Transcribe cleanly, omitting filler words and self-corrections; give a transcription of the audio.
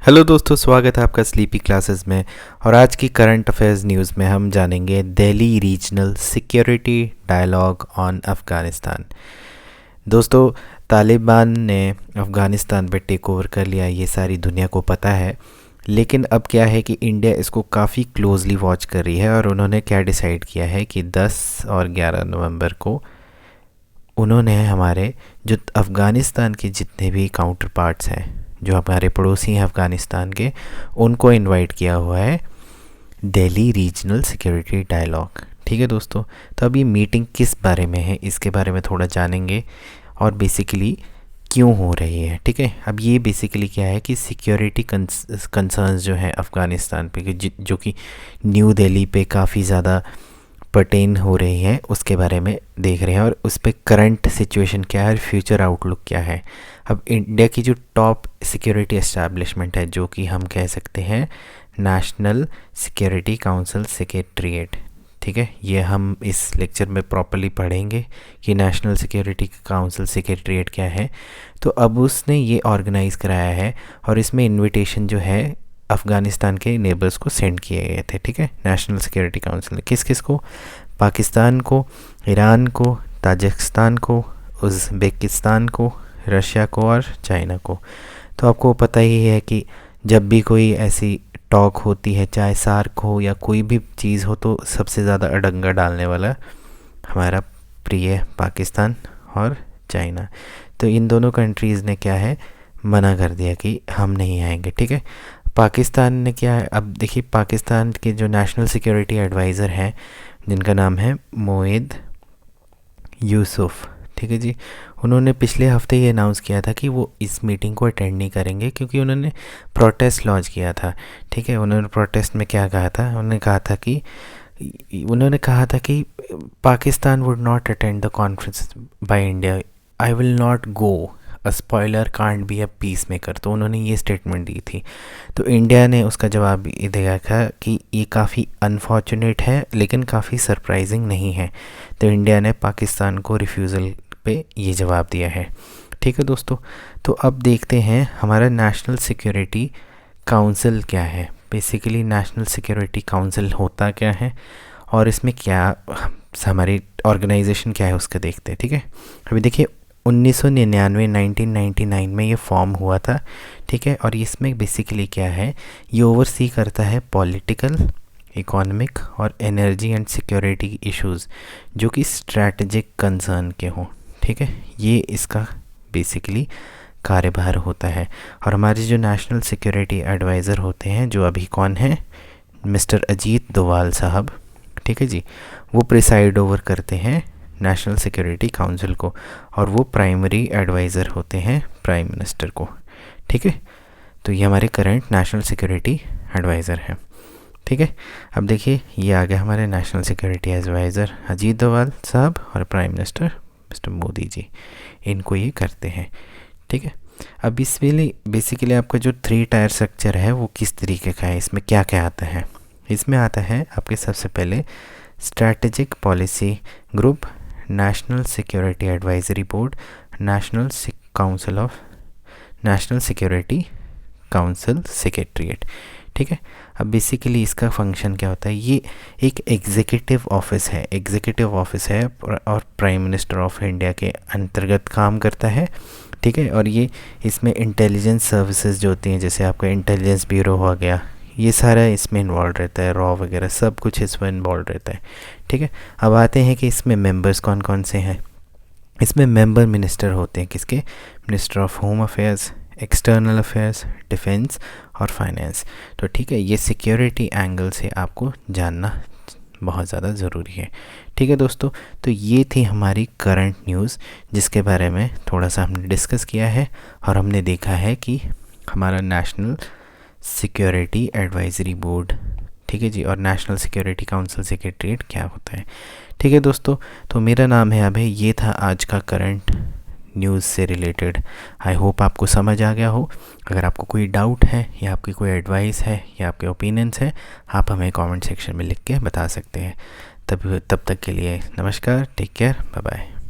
Hello दोस्तों, स्वागत है आपका स्लीपी क्लासेस में। और आज की करंट अफेयर्स न्यूज़ में हम जानेंगे Delhi regional security dialogue on Afghanistan. दोस्तों, तालिबान ने अफ़गानिस्तान पे टेक ओवर कर लिया, ये सारी दुनिया को पता है। लेकिन अब क्या है कि इंडिया इसको काफ़ी क्लोजली वॉच कर रही है और उन्होंने क्या डिसाइड किया है कि 10 और 11 नवंबर को उन्होंने हमारे जो अफ़गानिस्तान के जितने भी काउंटर पार्ट्स हैं, जो हमारे पड़ोसी हैं अफ़गानिस्तान के, उनको इनवाइट किया हुआ है दिल्ली रीजनल सिक्योरिटी डायलॉग। ठीक है दोस्तों, तो अब ये मीटिंग किस बारे में है इसके बारे में थोड़ा जानेंगे और बेसिकली क्यों हो रही है। ठीक है, अब ये बेसिकली क्या है कि सिक्योरिटी कंसर्न्स जो हैं अफ़गानिस्तान पे जो कि न्यू दिल्ली पे काफ़ी ज़्यादा पर्टेन हो रही है, उसके बारे में देख रहे हैं और उस पर करंट सिचुएशन क्या है और फ्यूचर आउटलुक क्या है। अब इंडिया की जो टॉप सिक्योरिटी एस्टैब्लिशमेंट है, जो कि हम कह सकते हैं नेशनल सिक्योरिटी काउंसिल सेक्रेटरीट, ठीक है, ये हम इस लेक्चर में प्रॉपरली पढ़ेंगे कि नेशनल सिक्योरिटी काउंसिल सेक्रेटरीट क्या है। तो अब उसने ये ऑर्गेनाइज़ कराया है और इसमें इनविटेशन जो है अफ़गानिस्तान के नेबर्स को सेंड किए गए थे। ठीक है, नेशनल सिक्योरिटी काउंसिल ने किस किस को, पाकिस्तान को, ईरान को, ताजिकिस्तान को, उज़्बेकिस्तान को, रशिया को और चाइना को। तो आपको पता ही है कि जब भी कोई ऐसी टॉक होती है, चाहे सार्क हो या कोई भी चीज़ हो, तो सबसे ज़्यादा अड़ंगा डालने वाला हमारा प्रिय पाकिस्तान और चाइना। तो इन दोनों कंट्रीज़ ने क्या है, मना कर दिया कि हम नहीं आएंगे। ठीक है, पाकिस्तान ने क्या है, अब देखिए पाकिस्तान के जो नेशनल सिक्योरिटी एडवाइज़र हैं, जिनका नाम है मोइद यूसुफ, ठीक है जी, उन्होंने पिछले हफ्ते ये अनाउंस किया था कि वो इस मीटिंग को अटेंड नहीं करेंगे क्योंकि उन्होंने प्रोटेस्ट लॉन्च किया था। ठीक है, उन्होंने प्रोटेस्ट में क्या कहा था, उन्होंने कहा था कि Pakistan would not attend the conference by India, I will not go, a spoiler can't be a peace maker. तो उन्होंने ये स्टेटमेंट दी थी। तो इंडिया ने उसका जवाब ये दिया था कि ये काफ़ी अनफॉर्चुनेट है लेकिन काफ़ी सरप्राइजिंग नहीं है। तो इंडिया ने पाकिस्तान को रिफ्यूज़ल पे ये जवाब दिया है। ठीक है दोस्तों, तो अब देखते हैं हमारा नेशनल सिक्योरिटी काउंसिल क्या है। बेसिकली नेशनल सिक्योरिटी काउंसिल होता क्या है और इसमें क्या हमारी ऑर्गेनाइजेशन क्या है उसका देखते हैं। ठीक है, अभी देखिए 1999 में ये फॉर्म हुआ था। ठीक है, और इसमें बेसिकली क्या है, ये ओवरसी करता है पॉलिटिकल, इकोनॉमिक और एनर्जी एंड सिक्योरिटी इश्यूज़ जो कि स्ट्रैटेजिक कंसर्न के हों। ठीक है, ये इसका बेसिकली कार्यभार होता है। और हमारे जो नेशनल सिक्योरिटी एडवाइज़र होते हैं, जो अभी कौन है, मिस्टर अजीत डोवाल साहब, ठीक है जी, वो प्रिसाइड ओवर करते हैं नेशनल सिक्योरिटी काउंसिल को और वो प्राइमरी एडवाइज़र होते हैं प्राइम मिनिस्टर को। ठीक है, तो ये हमारे करंट नेशनल सिक्योरिटी एडवाइज़र हैं। ठीक है, अब देखिए ये आ गया हमारे national security adviser Ajit Doval साहब और prime minister mister Modi ji, इनको ये करते हैं। ठीक है, अब इसमें बेसिकली आपका जो 3 टायर स्ट्रक्चर है वो किस तरीके का है, इसमें क्या क्या आता है। इसमें आता है आपके सबसे पहले strategic policy group, national security advisory board, national security council secretariat. ठीक है, अब बेसिकली इसका फंक्शन क्या होता है, ये एक एग्जीक्यूटिव ऑफिस है और प्राइम मिनिस्टर ऑफ इंडिया के अंतर्गत काम करता है। ठीक है, और ये इसमें इंटेलिजेंस सर्विसेज जो होती हैं, जैसे आपका इंटेलिजेंस ब्यूरो हो गया, ये सारा इसमें इन्वॉल्व रहता है, रॉ वगैरह सब कुछ इसमें इन्वॉल्व रहता है। ठीक है, अब आते हैं कि इसमें मेंबर्स कौन कौन से हैं। इसमें मेंबर मिनिस्टर होते हैं किसके, minister of home affairs, external affairs, defence और फाइनेंस। तो ठीक है, ये सिक्योरिटी एंगल से आपको जानना बहुत ज़्यादा ज़रूरी है। ठीक है दोस्तों, तो ये थी हमारी करंट न्यूज़ जिसके बारे में थोड़ा सा हमने डिस्कस किया है और हमने देखा है कि हमारा नेशनल सिक्योरिटी एडवाइजरी बोर्ड, ठीक है जी, और नेशनल सिक्योरिटी काउंसिल सेक्रेटरीट क्या होता है। ठीक है दोस्तों, तो मेरा नाम है अभय, ये था आज का करंट न्यूज़ से रिलेटेड। आई होप आपको समझ आ गया हो। अगर आपको कोई डाउट है या आपकी कोई एडवाइस है या आपके ओपिनियंस है, आप हमें कमेंट सेक्शन में लिख के बता सकते हैं। तब तक के लिए नमस्कार, टेक केयर, बाय बाय।